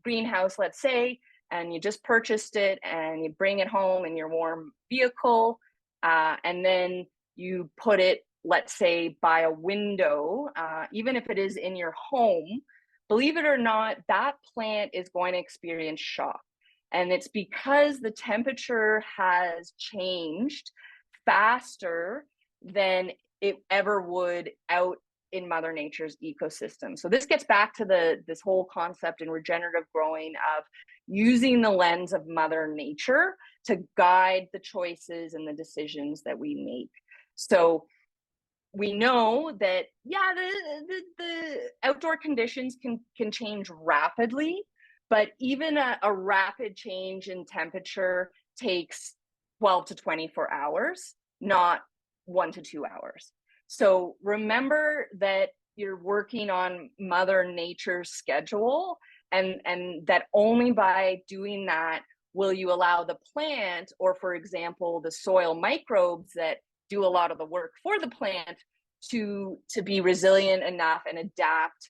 greenhouse, let's say, and you just purchased it and you bring it home in your warm vehicle, and then you put it, let's say, by a window, even if it is in your home, believe it or not, that plant is going to experience shock. And it's because the temperature has changed faster than it ever would out in Mother Nature's ecosystem. So this gets back to this whole concept in regenerative growing of using the lens of Mother Nature to guide the choices and the decisions that we make. So we know that, yeah, the outdoor conditions can change rapidly, but even a rapid change in temperature takes 12 to 24 hours, not 1 to 2 hours. So remember that you're working on Mother Nature's schedule, and that only by doing that will you allow the plant, or for example, the soil microbes that do a lot of the work for the plant, to be resilient enough and adapt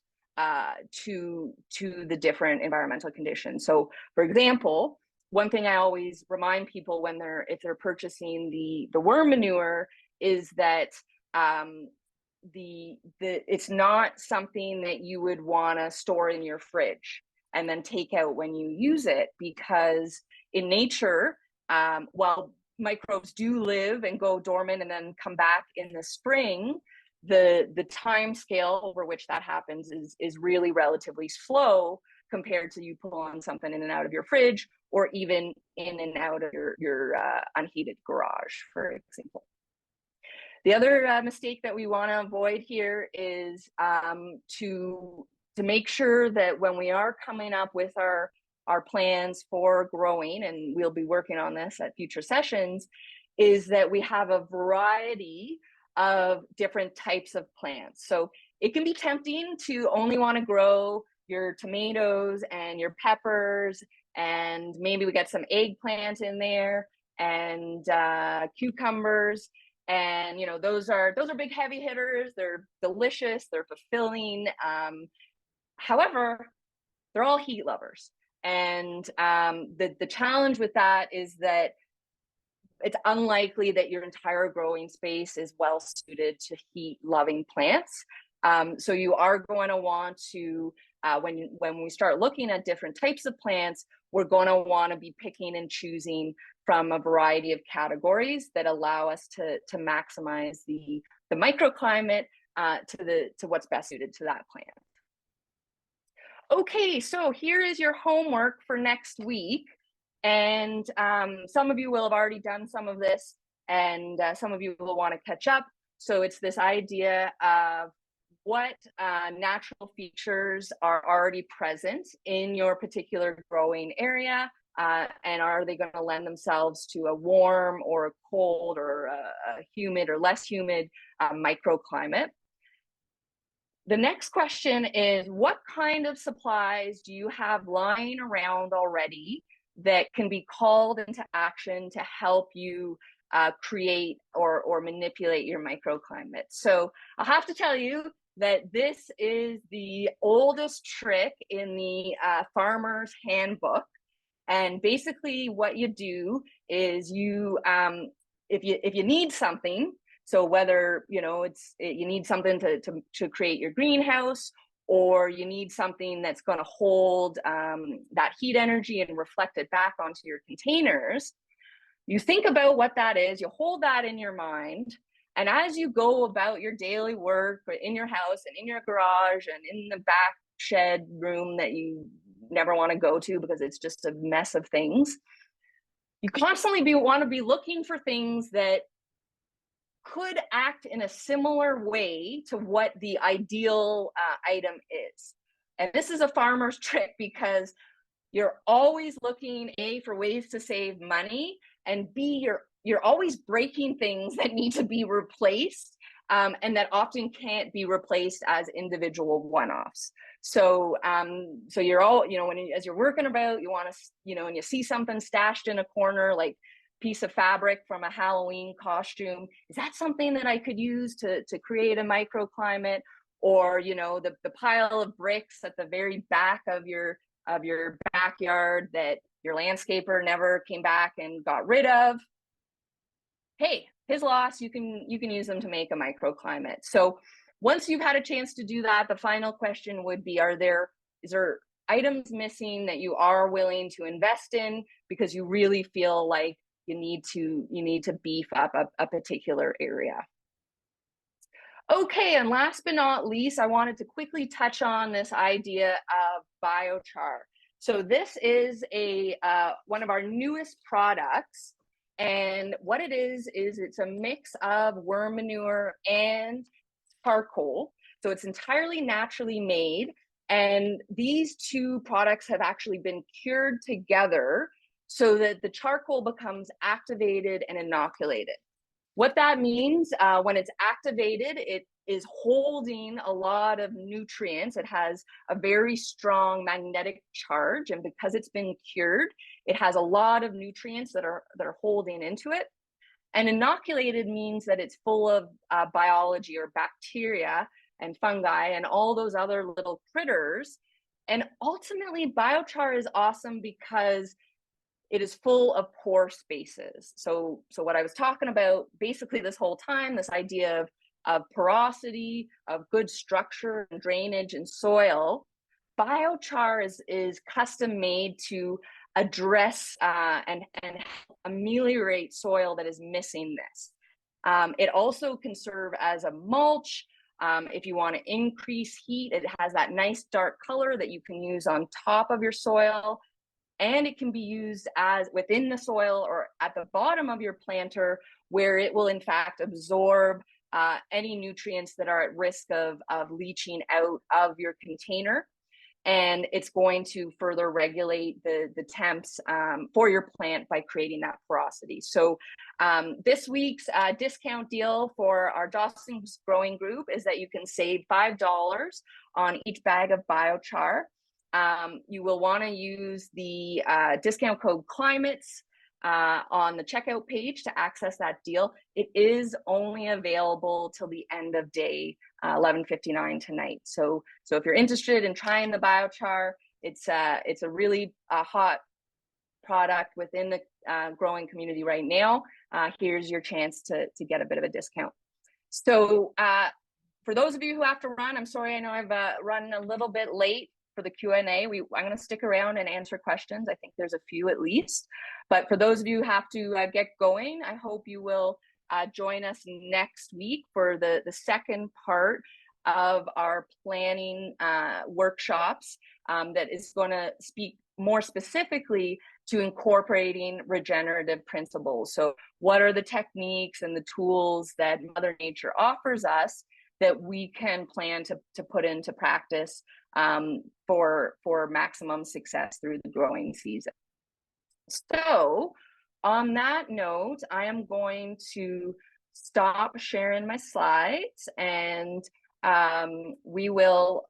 to the different environmental conditions? So, for example, one thing I always remind people when if they're purchasing the worm manure is that it's not something that you would want to store in your fridge and then take out when you use it, because in nature, while microbes do live and go dormant and then come back in the spring, the time scale over which that happens is really relatively slow compared to you pulling something in and out of your fridge, or even in and out of your unheated garage, for example. The other mistake that we want to avoid here is to make sure that when we are coming up with our plans for growing, and we'll be working on this at future sessions, is that we have a variety of different types of plants. So it can be tempting to only want to grow your tomatoes and your peppers, and maybe we get some eggplant in there, and cucumbers. And those are big heavy hitters. They're delicious, they're fulfilling. However, they're all heat lovers. And the challenge with that is that it's unlikely that your entire growing space is well suited to heat loving plants. So you are going to want to, when we start looking at different types of plants, we're going to want to be picking and choosing from a variety of categories that allow us to maximize the microclimate to what's best suited to that plant. Okay, so here is your homework for next week. And some of you will have already done some of this, and some of you will want to catch up. So it's this idea of what natural features are already present in your particular growing area, and are they going to lend themselves to a warm or a cold or a humid or less humid microclimate. The next question is, what kind of supplies do you have lying around already that can be called into action to help you create or manipulate your microclimate? So I'll have to tell you that this is the oldest trick in the farmer's handbook. And basically what you do is you, if you need something, so whether you need something to create your greenhouse, or you need something that's going to hold that heat energy and reflect it back onto your containers, you think about what that is, you hold that in your mind, and as you go about your daily work in your house and in your garage and in the back shed room that you never want to go to because it's just a mess of things, you constantly want to be looking for things that could act in a similar way to what the ideal item is. And this is a farmer's trick, because you're always looking, A, for ways to save money, and B, you're always breaking things that need to be replaced, and that often can't be replaced as individual one-offs. So so you're all, as you're working about, you want to, and you see something stashed in a corner, like piece of fabric from a Halloween costume, is that something that I could use to create a microclimate? Or the pile of bricks at the very back of your backyard that your landscaper never came back and got rid of. Hey, his loss, you can use them to make a microclimate. So once you've had a chance to do that, the final question would be, is there items missing that you are willing to invest in because you really feel like you need to beef up a particular area? Okay, and last but not least, I wanted to quickly touch on this idea of biochar. So this is one of our newest products, and what it is it's a mix of worm manure and charcoal. So it's entirely naturally made, and these two products have actually been cured together so that the charcoal becomes activated and inoculated. What that means, when it's activated, is holding a lot of nutrients. It has a very strong magnetic charge, and because it's been cured, it has a lot of nutrients that are holding into it. And inoculated means that it's full of biology or bacteria and fungi and all those other little critters. And ultimately, biochar is awesome because it is full of pore spaces. So what I was talking about basically this whole time, this idea of porosity, of good structure and drainage in soil, biochar is custom made to address and ameliorate soil that is missing this. It also can serve as a mulch. If you want to increase heat, it has that nice dark color that you can use on top of your soil. And it can be used as within the soil or at the bottom of your planter, where it will in fact absorb any nutrients that are at risk of leaching out of your container. And it's going to further regulate the temps for your plant by creating that porosity. So this week's discount deal for our Jocelyn's growing group is that you can save $5 on each bag of biochar. You will want to use the discount code CLIMATES on the checkout page to access that deal. It is only available till the end of day 11:59 tonight. So if you're interested in trying the biochar, it's a really hot product within the growing community right now. Here's your chance to get a bit of a discount. So for those of you who have to run, I'm sorry, I know I've run a little bit late for the Q&A. I'm going to stick around and answer questions. I think there's a few at least. But for those of you who have to get going, I hope you will join us next week for the second part of our planning workshops that is going to speak more specifically to incorporating regenerative principles. So what are the techniques and the tools that Mother Nature offers us that we can plan to put into practice for maximum success through the growing season. So on that note, I am going to stop sharing my slides, and we will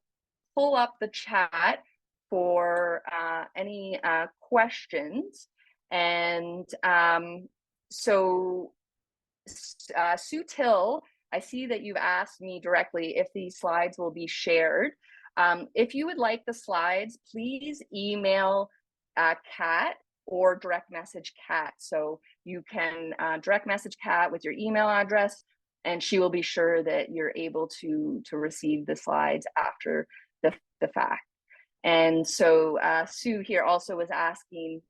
pull up the chat for any questions. And so Sue Till, I see that you've asked me directly if these slides will be shared. If you would like the slides, please email Kat or direct message Kat. So you can direct message Kat with your email address, and she will be sure that you're able to receive the slides after the fact. And so Sue here also was asking,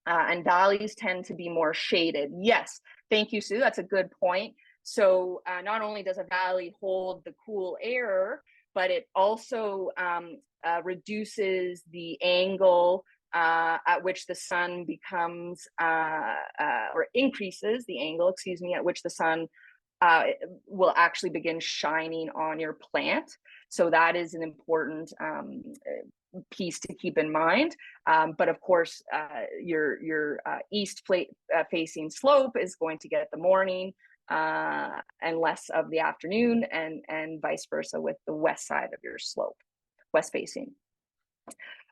and valleys tend to be more shaded. Yes, thank you, Sue. That's a good point. So not only does a valley hold the cool air, but it also reduces the angle at which the sun becomes, or increases the angle, excuse me, at which the sun will actually begin shining on your plant. So that is an important piece to keep in mind. But of course, your east facing slope is going to get the morning and less of the afternoon, and vice versa with the west side of your slope, west facing.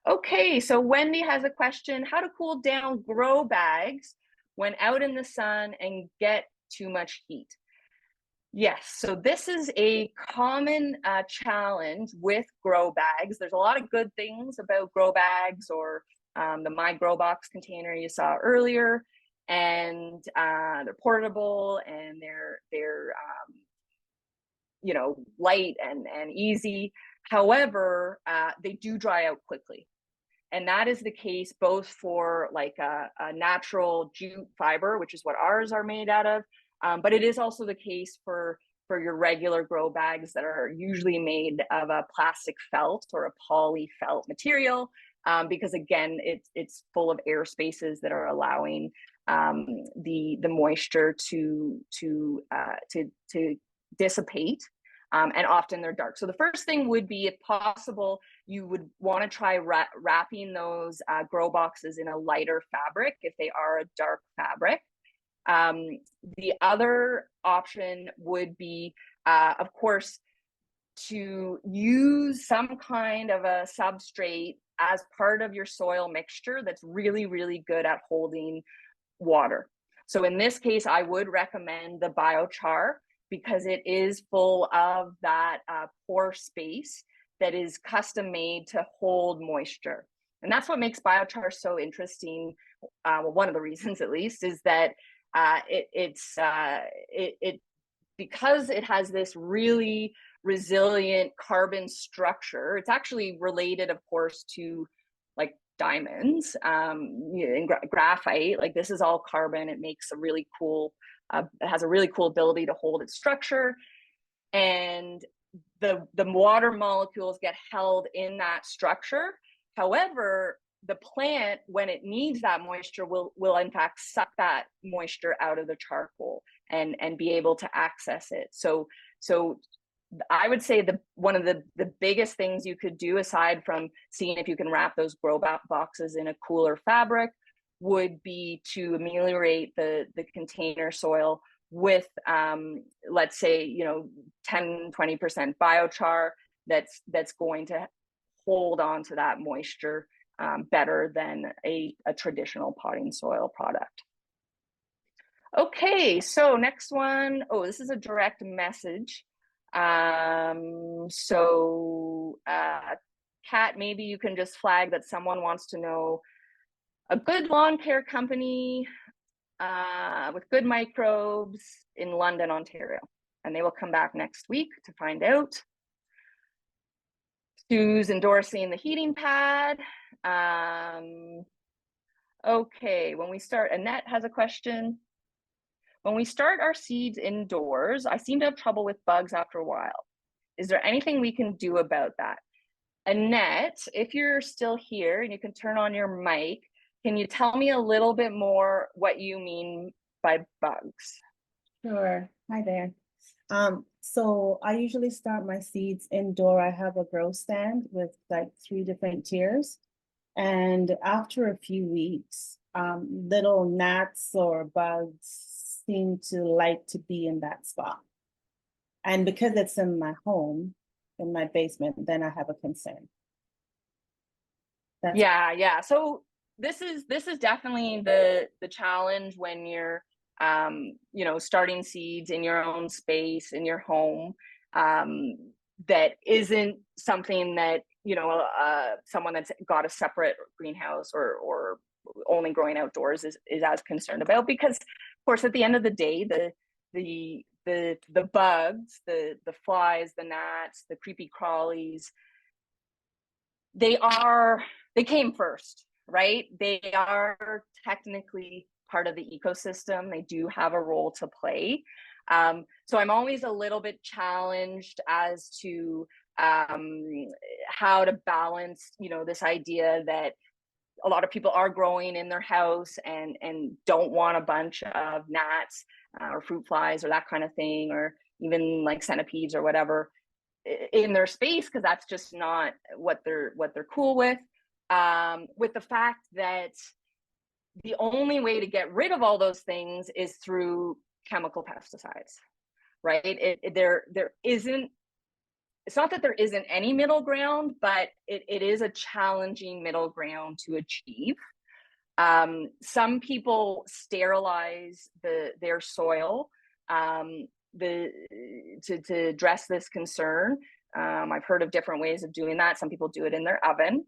Okay, so Wendy has a question: how to cool down grow bags when out in the sun and get too much heat? Yes, so this is a common challenge with grow bags. There's a lot of good things about grow bags, or the My Grow Box container you saw earlier, and they're portable, and they're you know, light and easy. However, they do dry out quickly. And that is the case both for like a natural jute fiber, which is what ours are made out of, but it is also the case for your regular grow bags that are usually made of a plastic felt or a poly felt material, because again, it's full of air spaces that are allowing the moisture to dissipate. And often they're dark. So the first thing would be, if possible, you would want to try wrapping those grow boxes in a lighter fabric if they are a dark fabric. The other option would be, of course, to use some kind of a substrate as part of your soil mixture that's really, really good at holding water. So in this case, I would recommend the biochar because it is full of that pore space that is custom made to hold moisture. And that's what makes biochar so interesting. Well, one of the reasons, at least, is that because it has this really resilient carbon structure. It's actually related, of course, to like diamonds and graphite. Like this is all carbon. It makes a really cool, it has a really cool ability to hold its structure. And the water molecules get held in that structure. However, the plant, when it needs that moisture, will in fact suck that moisture out of the charcoal and be able to access it. So I would say one of the biggest things you could do, aside from seeing if you can wrap those grow boxes in a cooler fabric, would be to ameliorate the container soil with, let's say, 10-20% biochar that's going to hold on to that moisture better than a traditional potting soil product. Okay, so next one. Oh, this is a direct message. Kat, maybe you can just flag that someone wants to know a good lawn care company with good microbes in London, Ontario. And they will come back next week to find out. Sue's endorsing the heating pad. Okay, when we start, Annette has a question. When we start our seeds indoors, I seem to have trouble with bugs after a while. Is there anything we can do about that? Annette, if you're still here and you can turn on your mic, can you tell me a little bit more what you mean by bugs? Sure. Hi there. So I usually start my seeds indoor. I have a grow stand with like 3 different tiers. And after a few weeks, little gnats or bugs seem to like to be in that spot. And because it's in my home, in my basement, then I have a concern. Yeah. So this is definitely the challenge when you're starting seeds in your own space in your home. That isn't something that someone that's got a separate greenhouse or only growing outdoors is as concerned about, because of course at the end of the day the bugs, the flies, the gnats, the creepy crawlies, they came first, right? They are technically part of the ecosystem. They do have a role to play. So I'm always a little bit challenged as to how to balance, this idea that a lot of people are growing in their house and don't want a bunch of gnats or fruit flies or that kind of thing, or even like centipedes or whatever in their space, because that's just not what they're cool with the fact that the only way to get rid of all those things is through chemical pesticides, right? There isn't, it's not that there isn't any middle ground, but it is a challenging middle ground to achieve. Some people sterilize their soil to address this concern. I've heard of different ways of doing that. Some people do it in their oven.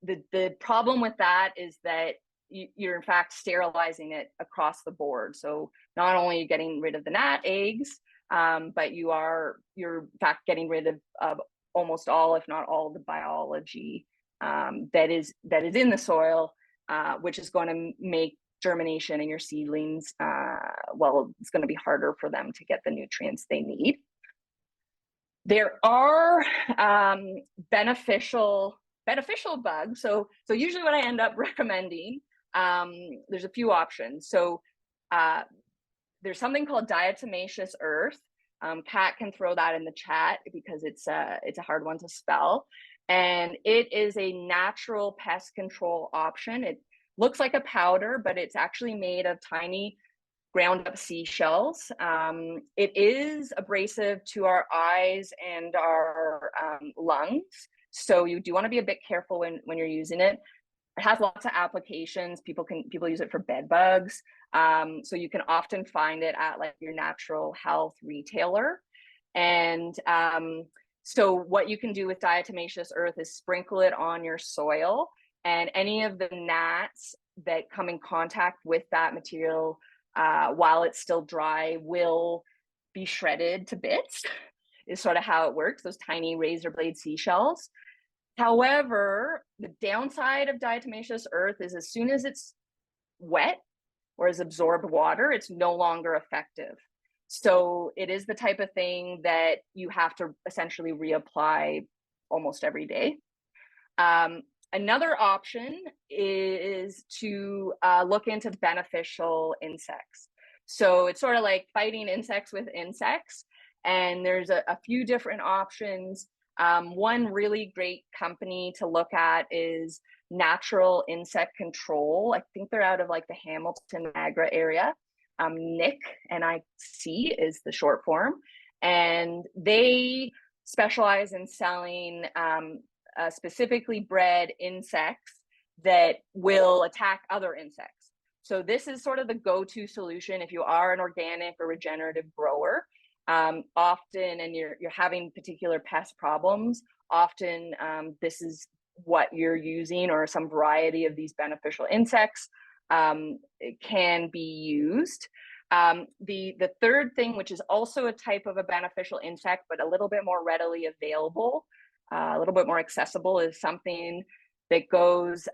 The problem with that is that you're in fact sterilizing it across the board. So not only are you getting rid of the gnat eggs, but you're in fact getting rid of almost all, if not all, the biology that is in the soil, which is going to make germination in your seedlings, it's going to be harder for them to get the nutrients they need. There are beneficial bugs. So usually what I end up recommending, there's a few options. So there's something called diatomaceous earth. Kat can throw that in the chat because it's a hard one to spell. And it is a natural pest control option. It looks like a powder, but it's actually made of tiny ground up seashells. It is abrasive to our eyes and our lungs. So you do want to be a bit careful when you're using it. It has lots of applications. People use it for bed bugs. So you can often find it at like your natural health retailer. And so what you can do with diatomaceous earth is sprinkle it on your soil, and any of the gnats that come in contact with that material while it's still dry will be shredded to bits, is sort of how it works, those tiny razor blade seashells. However, the downside of diatomaceous earth is as soon as it's wet or has absorbed water, it's no longer effective. So it is the type of thing that you have to essentially reapply almost every day. Another option is to look into beneficial insects. So it's sort of like fighting insects with insects. And there's a few different options. One really great company to look at is Natural Insect Control. I think they're out of like the Hamilton, Niagara area. NIC, NIC is the short form. And they specialize in selling specifically bred insects that will attack other insects. So this is sort of the go-to solution if you are an organic or regenerative grower. Often, and you're having particular pest problems, often this is what you're using, or some variety of these beneficial insects can be used. The third thing, which is also a type of a beneficial insect, but a little bit more readily available, a little bit more accessible, is something that goes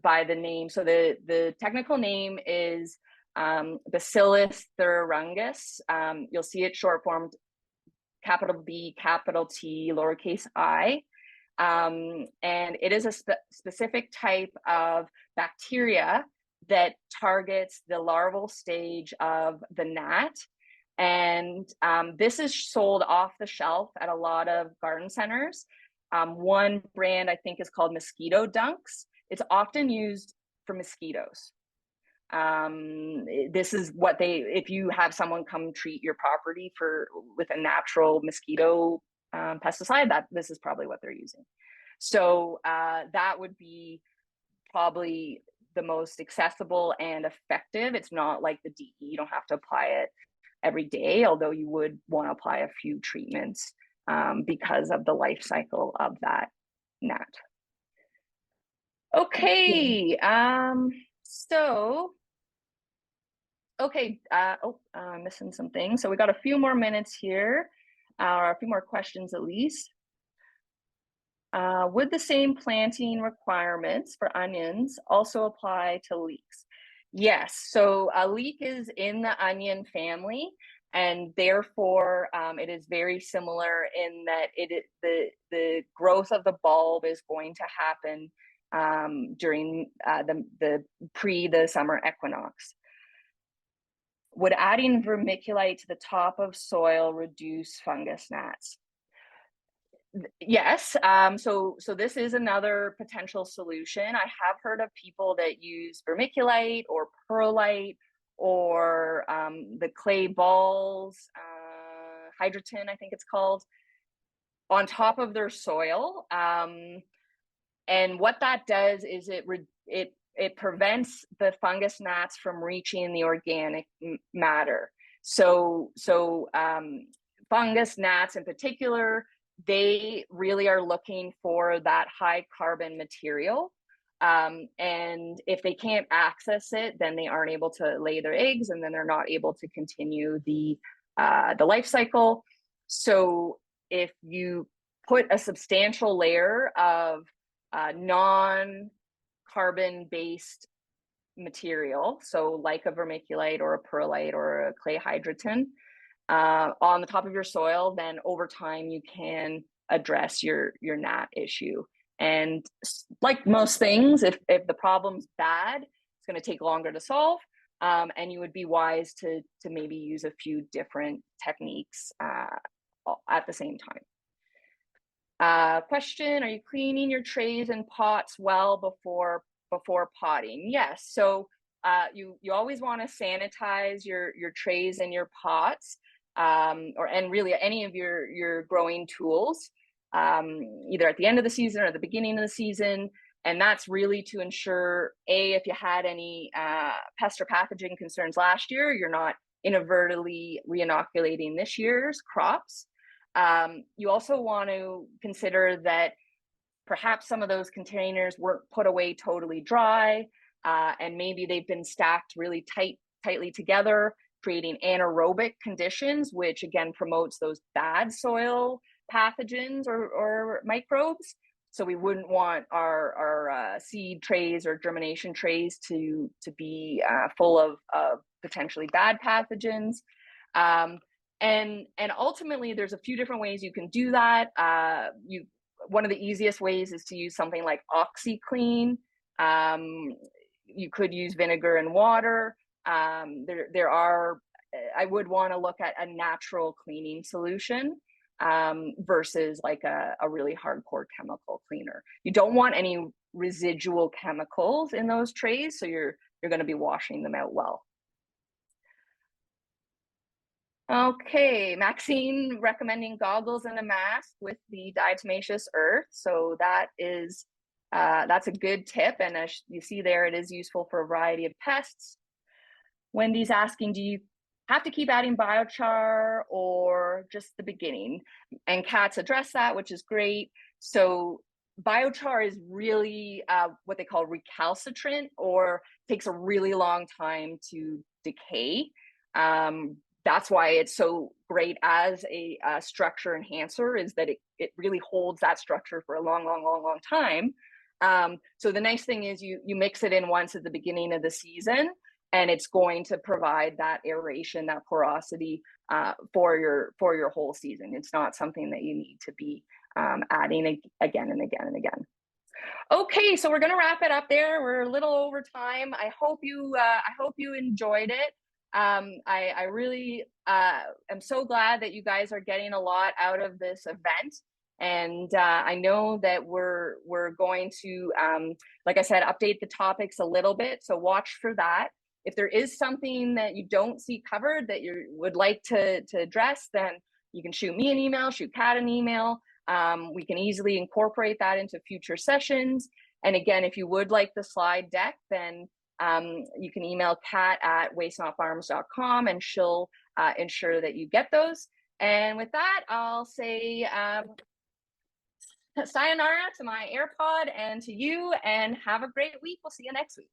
by the name. So the technical name is Bacillus thuringiensis. You'll see it short formed capital B, capital T, lowercase I. And it is a specific type of bacteria that targets the larval stage of the gnat. And this is sold off the shelf at a lot of garden centers. One brand I think is called Mosquito Dunks. It's often used for mosquitoes. This is what if you have someone come treat your property with a natural mosquito pesticide, this is probably what they're using. So that would be probably the most accessible and effective. It's not like the DE, you don't have to apply it every day, although you would want to apply a few treatments because of the life cycle of that gnat. Okay, missing some things. So we got a few more minutes here, or a few more questions at least. Would the same planting requirements for onions also apply to leeks? Yes, so a leek is in the onion family, and therefore it is very similar in that the growth of the bulb is going to happen during the summer equinox. Would adding vermiculite to the top of soil reduce fungus gnats? Yes, so this is another potential solution. I have heard of people that use vermiculite or perlite or the clay balls, hydroton, I think it's called, on top of their soil. And what that does is it prevents the fungus gnats from reaching the organic matter. So fungus gnats in particular, they really are looking for that high carbon material. And if they can't access it, then they aren't able to lay their eggs, and then they're not able to continue the life cycle. So if you put a substantial layer of non-carbon based material, so like a vermiculite or a perlite or a clay hydroton, on the top of your soil, then over time you can address your gnat issue. And like most things, if the problem's bad, it's going to take longer to solve, and you would be wise to maybe use a few different techniques at the same time. Question: are you cleaning your trays and pots well before before potting. Yes. So you always want to sanitize your trays and your pots, and really any of your growing tools, either at the end of the season or the beginning of the season. And that's really to ensure, if you had any pest or pathogen concerns last year, you're not inadvertently re-inoculating this year's crops. You also want to consider that perhaps some of those containers weren't put away totally dry, and maybe they've been stacked really tightly together, creating anaerobic conditions, which again promotes those bad soil pathogens or microbes. So we wouldn't want our seed trays or germination trays to be full of potentially bad pathogens. And ultimately, there's a few different ways you can do that. One of the easiest ways is to use something like OxyClean. You could use vinegar and water. There are, I would want to look at a natural cleaning solution versus like a really hardcore chemical cleaner. You don't want any residual chemicals in those trays, so you're going to be washing them out well. Okay, Maxine recommending goggles and a mask with the diatomaceous earth. So that is that's a good tip, and as you see there, it is useful for a variety of pests. Wendy's asking, do you have to keep adding biochar or just the beginning? And Kat's addressed that, which is great. So biochar is really what they call recalcitrant, or takes a really long time to decay. That's why it's so great as a structure enhancer, is that it really holds that structure for a long time. So the nice thing is you mix it in once at the beginning of the season, and it's going to provide that aeration, that porosity for your whole season. It's not something that you need to be adding again and again and again. Okay, so we're going to wrap it up there. We're a little over time. I hope you enjoyed it. I really am so glad that you guys are getting a lot out of this event. And I know that we're going to, like I said, update the topics a little bit. So watch for that. If there is something that you don't see covered that you would like to address, then you can shoot me an email, shoot Kat an email. We can easily incorporate that into future sessions. And again, if you would like the slide deck, then you can email Kat at wastenotfarms.com, and she'll ensure that you get those. And with that, I'll say sayonara to my AirPod and to you, and have a great week. We'll see you next week.